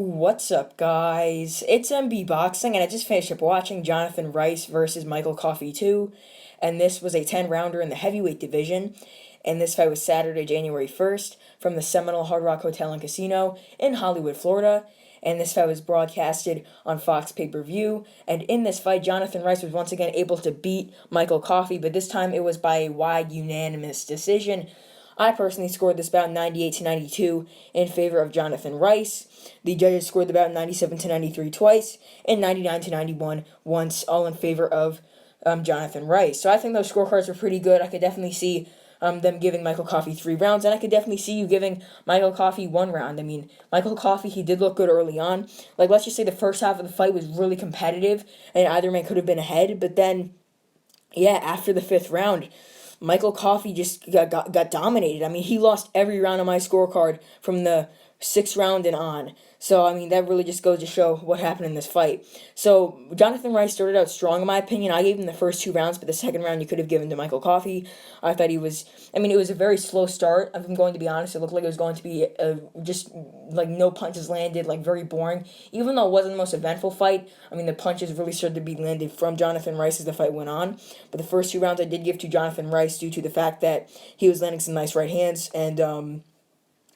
What's up, guys? It's MB Boxing, and I just finished up watching Jonathan Rice versus Michael Coffie 2, and this was a 10-rounder in the heavyweight division, and this fight was Saturday, January 1st, from the Seminole Hard Rock Hotel and Casino in Hollywood, Florida, and this fight was broadcasted on Fox pay-per-view, and in this fight, Jonathan Rice was once again able to beat Michael Coffie, but this time it was by a wide unanimous decision. I personally scored this bout 98 to 92 in favor of Jonathan Rice. The judges scored the bout 97 to 93 twice and 99 to 91 once, all in favor of Jonathan Rice. So I think those scorecards were pretty good. I could definitely see them giving Michael Coffie 3 rounds, and I could definitely see you giving Michael Coffie 1 round. I mean, Michael Coffie, he did look good early on. Like, let's just say the first half of the fight was really competitive, and either man could have been ahead, but then, yeah, after the 5th round, Michael Coffie just got dominated. I mean, he lost every round on my scorecard from the 6th round and on. So, I mean, that really just goes to show what happened in this fight. So, Jonathan Rice started out strong, in my opinion. I gave him the first 2 rounds, but the 2nd round you could have given to Michael Coffie. I thought it was a very slow start, if I'm going to be honest. It looked like it was going to be just, like, no punches landed, like, very boring. Even though it wasn't the most eventful fight, I mean, the punches really started to be landed from Jonathan Rice as the fight went on. But the first 2 rounds I did give to Jonathan Rice due to the fact that he was landing some nice right hands, and,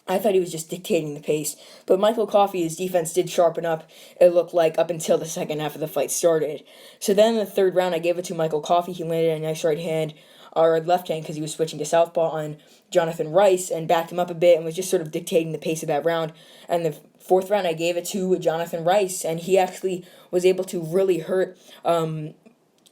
I thought he was just dictating the pace. But Michael Coffie, his defense did sharpen up, it looked like, up until the second half of the fight started. So then in the 3rd round, I gave it to Michael Coffie. He landed a nice right hand, or left hand, because he was switching to southpaw on Jonathan Rice, and backed him up a bit and was just sort of dictating the pace of that round. And the 4th round, I gave it to Jonathan Rice, and he actually was able to really hurt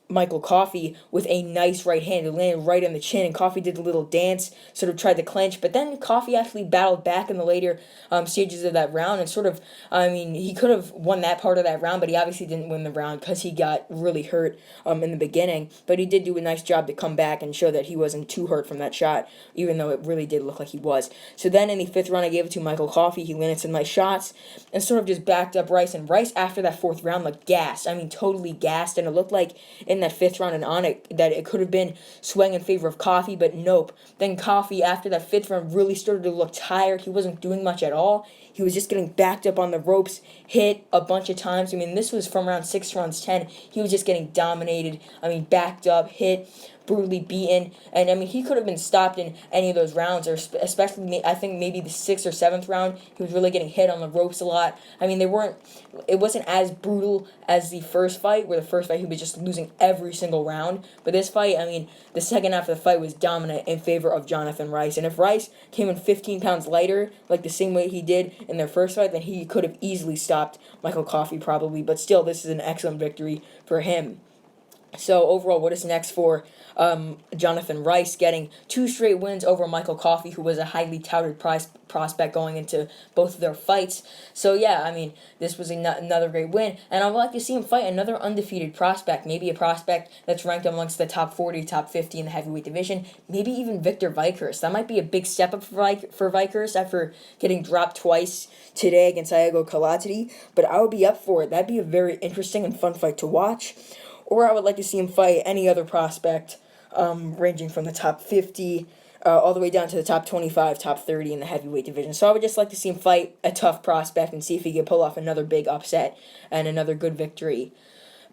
Michael Coffie with a nice right hand. It landed right on the chin, and Coffie did a little dance, sort of tried to clinch, but then Coffie actually battled back in the later stages of that round, and sort of, I mean, he could have won that part of that round, but he obviously didn't win the round because he got really hurt in the beginning, but he did do a nice job to come back and show that he wasn't too hurt from that shot, even though it really did look like he was. So then in the 5th round, I gave it to Michael Coffie. He landed some nice shots and sort of just backed up Rice, and Rice, after that 4th round, looked gassed. I mean, totally gassed, and it looked like in that 5th round and on that it could have been swung in favor of Coffie, but nope. Then Coffie, after that 5th round, really started to look tired. He wasn't doing much at all. He was just getting backed up on the ropes, hit a bunch of times. I mean, this was from round 6 to round 10. He was just getting dominated. I mean, backed up, hit, brutally beaten, and I mean, he could have been stopped in any of those rounds, or especially, I think maybe the 6th or 7th round, he was really getting hit on the ropes a lot. I mean, it wasn't as brutal as the first fight, where the first fight he was just losing every single round, but this fight, I mean, the second half of the fight was dominant in favor of Jonathan Rice, and if Rice came in 15 pounds lighter, like the same way he did in their first fight, then he could have easily stopped Michael Coffie, probably, but still, this is an excellent victory for him. So overall, what is next for Jonathan Rice? Getting 2 straight wins over Michael Coffie, who was a highly touted prospect going into both of their fights. So yeah, I mean, this was another great win, and I would like to see him fight another undefeated prospect, maybe a prospect that's ranked amongst the top 40, top 50 in the heavyweight division, maybe even Victor Vickers. That might be a big step up for Vickers after getting dropped twice today against Iago Kalatity, but I would be up for it. That'd be a very interesting and fun fight to watch. Or I would like to see him fight any other prospect, ranging from the top 50 all the way down to the top 25, top 30 in the heavyweight division. So I would just like to see him fight a tough prospect and see if he can pull off another big upset and another good victory.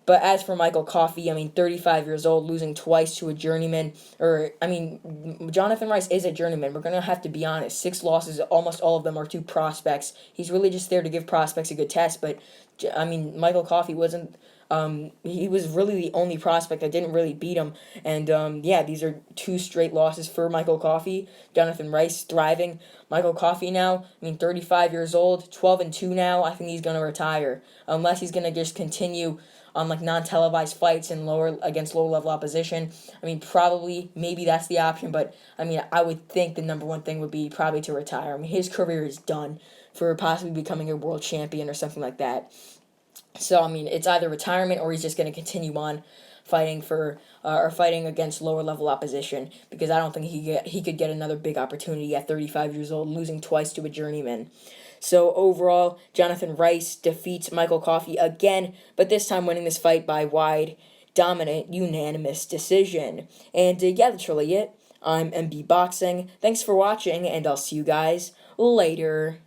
But as for Michael Coffie, I mean, 35 years old, losing twice to a journeyman, Jonathan Rice is a journeyman. We're going to have to be honest. 6 losses, almost all of them are to prospects. He's really just there to give prospects a good test, but, I mean, Michael Coffie wasn't, he was really the only prospect that didn't really beat him, and, yeah, these are 2 straight losses for Michael Coffie. Jonathan Rice thriving. Michael Coffie now, I mean, 35 years old, 12-2 now. I think he's going to retire, unless he's going to just continue on like non-televised fights and against lower-level opposition. I mean, probably, maybe that's the option, but I mean, I would think the number one thing would be probably to retire. I mean, his career is done for possibly becoming a world champion or something like that. So, I mean, it's either retirement or he's just going to continue on fighting or fighting against lower-level opposition, because I don't think he could get another big opportunity at 35 years old, losing twice to a journeyman. So overall, Jonathan Rice defeats Michael Coffie again, but this time winning this fight by wide, dominant, unanimous decision. And yeah, that's really it. I'm MB Boxing. Thanks for watching, and I'll see you guys later.